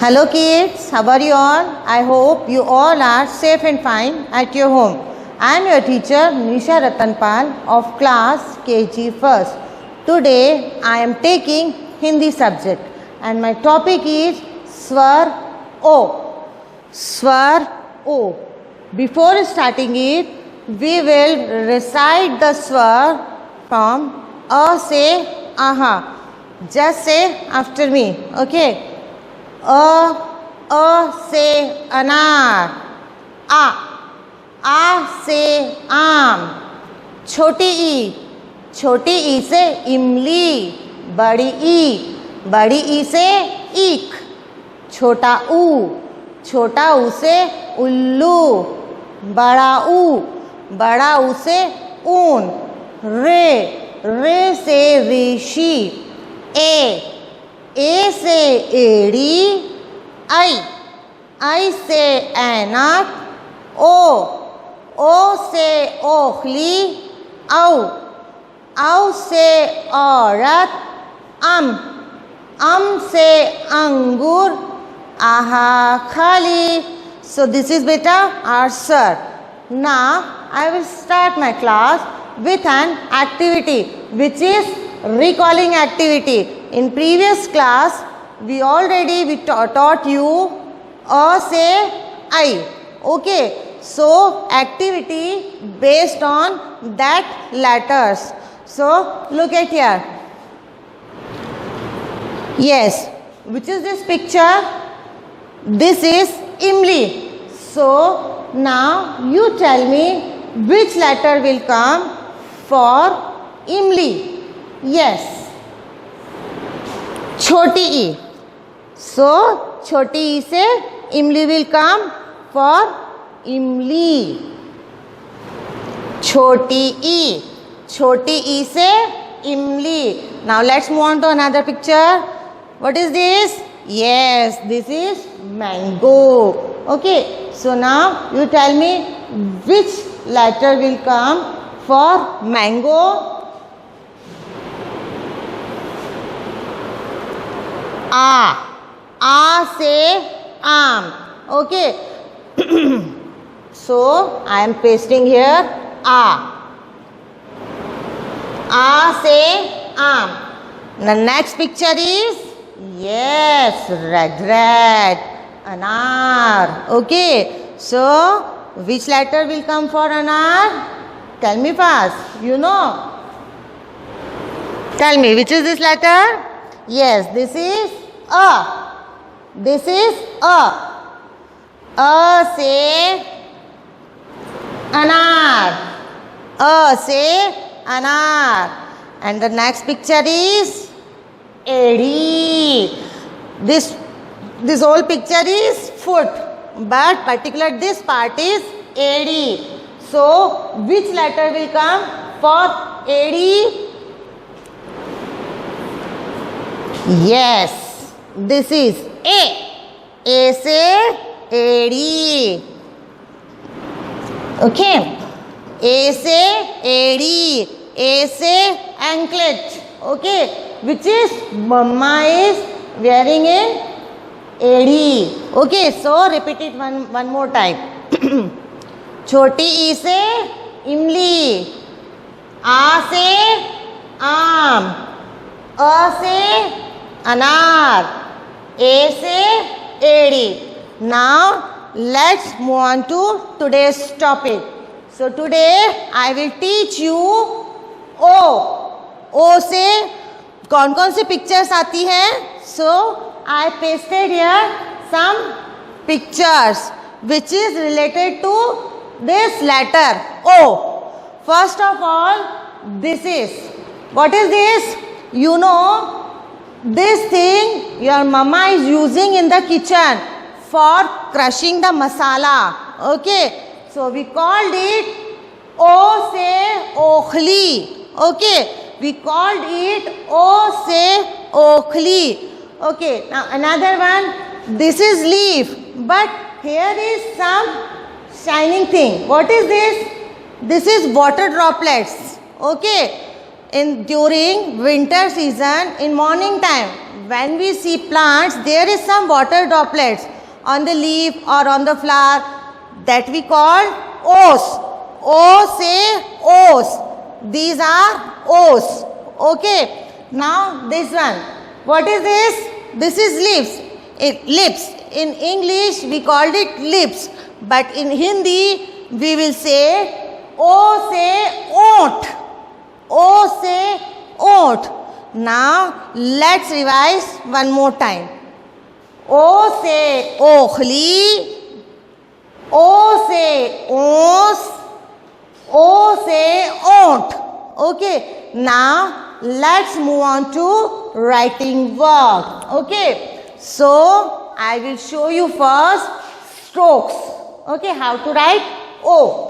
Hello kids, how are you all? I hope you all are safe and fine at your home. I am your teacher Nisha Ratanpal of class KG first. Today I am taking Hindi subject and my topic is Swar O. Swar O. Before starting it, we will recite the swar from A se Aha. Just say after me, okay? A से अनार, आ से आम, छोटी ई से इमली, बड़ी ई से ईख, छोटा ऊ से उल्लू, बड़ा ऊ से ऊन, रे से ऋषि, ए से एड़ी, आई से ऐनक, ओ से ओखली, औ से औरत, अम से अंगूर, आहा खाली. So this is beta our sir. Now I will start my class with an activity which is recalling activity. In previous class, we taught you A say I. Okay. So, activity based on that letters. So, look at here. Yes. Which is this picture? This is Imli. So, now you tell me which letter will come for Imli. Yes. छोटी ई. So, छोटी ई से इमली will come for इमली. छोटी ई से इमली. Now let's move on to another picture. What is this? Yes, this is mango. Okay, so now you tell me which letter will come for mango. आ से आम. Okay. So I am pasting here आ से आम. The next picture is yes, red anar. Okay. So which letter will come for anar? Tell me fast. You know. Tell me which is this letter? Yes, this is A. This is A. A से अनार. A से अनार. And the next picture is एड़ी. This whole picture is foot, but particular this part is एड़ी. So which letter will come for एड़ी? Yes, this is A. A से एड़ी. Okay. A से एड़ी. A से anklet. Okay. Which is Mama is wearing in एड़ी. Okay. So repeat it one more time. छोटी ई से इमली. आ से आम. अ से अनार. ए से एड़ी. Now let's move on to today's topic. So today I will teach you O से कौन कौन सी pictures आती हैं? So I pasted here some pictures which is related to this letter O. First of all, this is, what is this? You know, this thing your mama is using in the kitchen for crushing the masala. Okay. So we called it O se okhli. Okay. We called it O se okhli. Okay. Now another one. This is leaf. But here is some shining thing. What is this? This is water droplets. Okay. During winter season, in morning time, when we see plants, there is some water droplets on the leaf or on the flower that we call O's. O say O's. These are O's. Okay. Now this one. What is this? This is lips. Lips. In English we called it lips. But in Hindi we will say O say oat. O say oat. Now let's revise one more time. O say okhli. O say os. O say oat. Okay. Now let's move on to writing work. Okay. So I will show you first strokes. Okay. How to write O.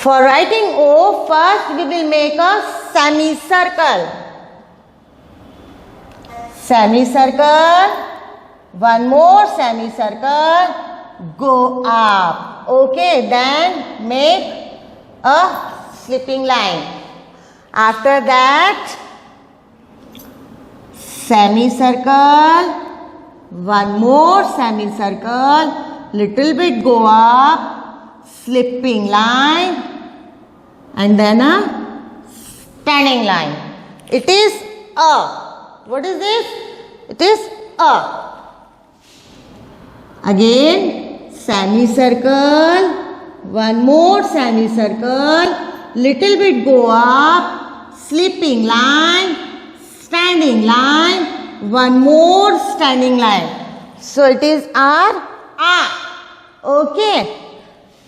For writing O, first we will make a semicircle. Semicircle. One more semicircle. Go up. Okay, then make a slipping line. After that, semicircle. One more semicircle. Little bit go up. Slipping line. And then a standing line. It is a. What is this? It is a. Again, semicircle. One more semicircle. Little bit go up. Slipping line. Standing line. One more standing line. So it is our A. Okay.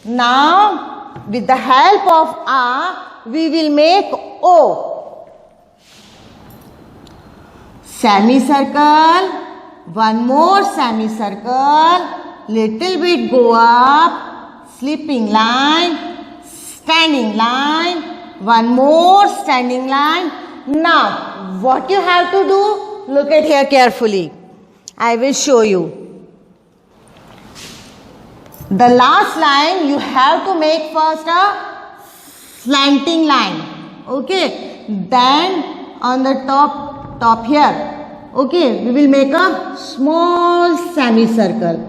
Now, with the help of A, we will make O. Semicircle, one more semicircle, little bit go up, slipping line, standing line, one more standing line. Now, what you have to do? Look at here carefully. I will show you. The last line you have to make first a slanting line. Okay. Then on the top here. Okay. We will make a small semicircle.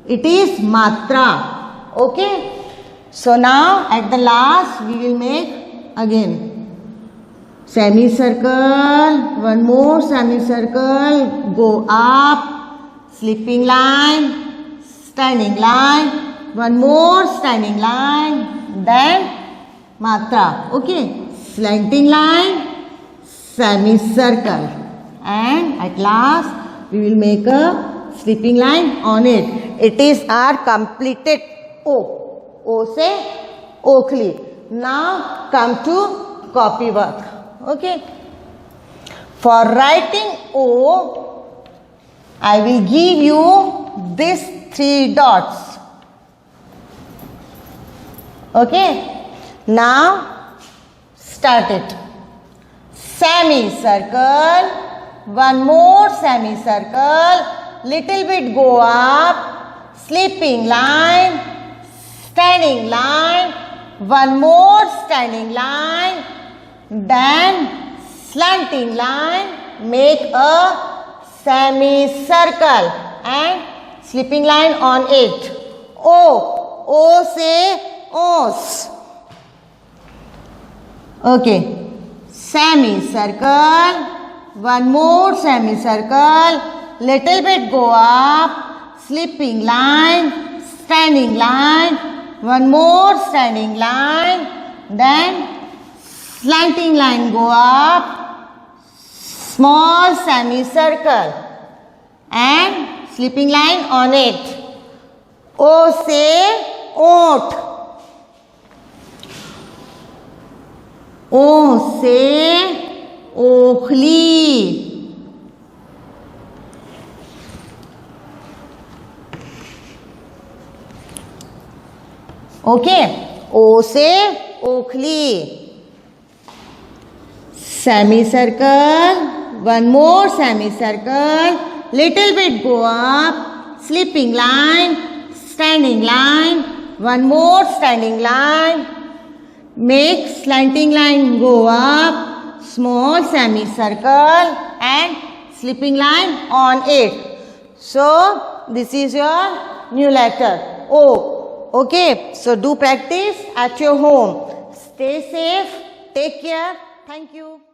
It is matra. Okay. So now at the last we will make again semicircle. One more semicircle. Go up. Slipping line. Standing line. One more standing line, then matra. Okay, slanting line, semicircle, and at last we will make a slipping line on it. It is our completed O. O say oakhli. Now come to copy work. Okay. For writing O, I will give you these 3 dots. Okay, now start it. Semicircle, one more semicircle, little bit go up, slipping line, standing line, one more standing line, then slanting line, make a semicircle and slipping line on it. O say O's. Okay. Semicircle. One more semicircle. Little bit go up. Slipping line. Standing line. One more standing line. Then slanting line go up. Small semicircle. And slipping line on it. O say oat. O say okhli. Okay. O say okhli. Semicircle. One more semicircle. Little bit go up. Slipping line. Standing line. one more standing line, make slanting line go up, small semicircle and slipping line on it. So this is your new letter O. Okay, so do practice at your home. Stay safe, take care. Thank you.